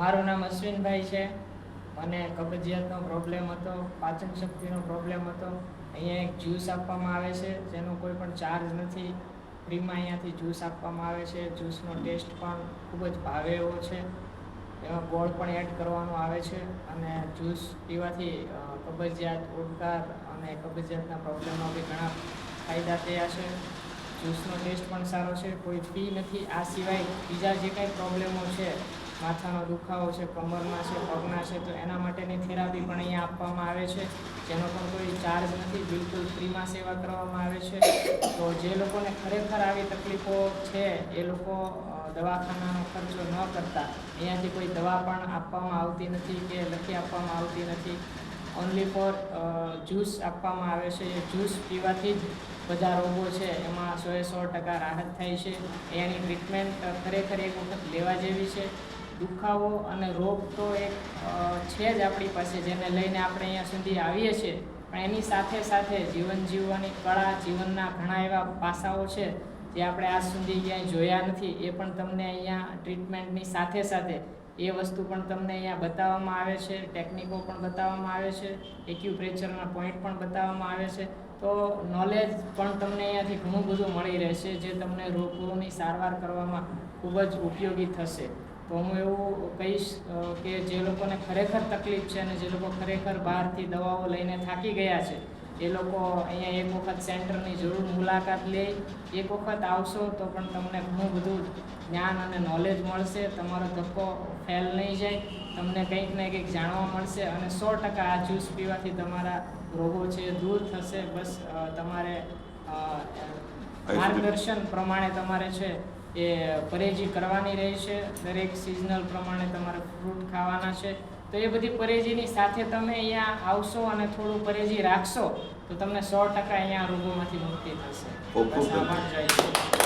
મારું નામ અશ્વિનભાઈ છે. મને કબજિયાતનો પ્રોબ્લેમ હતો, પાચન શક્તિનો પ્રોબ્લેમ હતો. અહીંયા એક જ્યુસ આપવામાં આવે છે જેનો કોઈ પણ ચાર્જ નથી. ફ્રીમાં અહીંયાથી જ્યુસ આપવામાં આવે છે. જ્યુસનો ટેસ્ટ પણ ખૂબ જ ભાવે એવો છે. એમાં ગોળ પણ એડ કરવાનું આવે છે અને જ્યુસ પીવાથી કબજિયાત, ઉડકાર અને કબજિયાતના પ્રોબ્લેમમાં બી ઘણા ફાયદા થયા છે. જ્યુસનો ટેસ્ટ પણ સારો છે, કોઈ ફી નથી. આ સિવાય બીજા જે કંઈ પ્રોબ્લેમો છે, માથાનો દુખાવો છે, કમરના છે, પગના છે, તો એના માટેની થેરાપી પણ અહીંયા આપવામાં આવે છે, જેનો પણ કોઈ ચાર્જ નથી. બિલકુલ ફ્રીમાં સેવા કરવામાં આવે છે. તો જે લોકોને ખરેખર આવી તકલીફો છે એ લોકો દવાખાનાનો ખર્ચો ન કરતા અહીંયાથી કોઈ દવા પણ આપવામાં આવતી નથી કે લખી આપવામાં આવતી નથી. ઓનલી ફોર જ્યુસ આપવામાં આવે છે. એ જ્યુસ પીવાથી જ બધા રોગો છે એમાં 100% રાહત થાય છે. એની ટ્રીટમેન્ટ ખરેખર એક વખત લેવા જેવી છે. દુખાવો અને રોગ તો એક છે જ આપણી પાસે, જેને લઈને આપણે અહીંયા સુધી આવીએ છીએ, પણ એની સાથે સાથે જીવન જીવવાની કળા, જીવનના ઘણા એવા પાસાઓ છે જે આપણે આજ સુધી ક્યાંય જોયા નથી. એ પણ તમને અહીંયા ટ્રીટમેન્ટની સાથે સાથે એ વસ્તુ પણ તમને અહીંયા બતાવવામાં આવે છે. ટેકનિકો પણ બતાવવામાં આવે છે. એક્યુપ્રેશરના પોઈન્ટ પણ બતાવવામાં આવે છે. તો નોલેજ પણ તમને અહીંયાથી ઘણું બધું મળી રહેશે, જે તમને રોગોની સારવાર કરવામાં ખૂબ જ ઉપયોગી થશે. તો હું એવું કહીશ કે જે લોકોને ખરેખર તકલીફ છે અને જે લોકો ખરેખર બહારથી દવાઓ લઈને થાકી ગયા છે, એ લોકો અહીંયા એક વખત સેન્ટરની જરૂર મુલાકાત લે. એક વખત આવશો તો પણ તમને ઘણું બધું જ્ઞાન અને નોલેજ મળશે. તમારો ધક્કો ફેલ નહીં જાય. તમને કંઈક ને કંઈક જાણવા મળશે અને 100% આ જ્યુસ પીવાથી તમારા રોગો છે એ દૂર થશે. બસ તમારે માર્ગદર્શન પ્રમાણે તમારે છે એ પરેજી કરવાની રહેશે. દરેક સિઝનલ પ્રમાણે તમારે ફ્રૂટ ખાવાના છે. તો એ બધી પરેજીની સાથે તમે અહીંયા આવશો અને થોડું પરેજી રાખશો તો તમને 100% અહીંયા રોગોમાંથી મુક્તિ થશે. બસ આભાર. જય શ્રી કૃષ્ણ.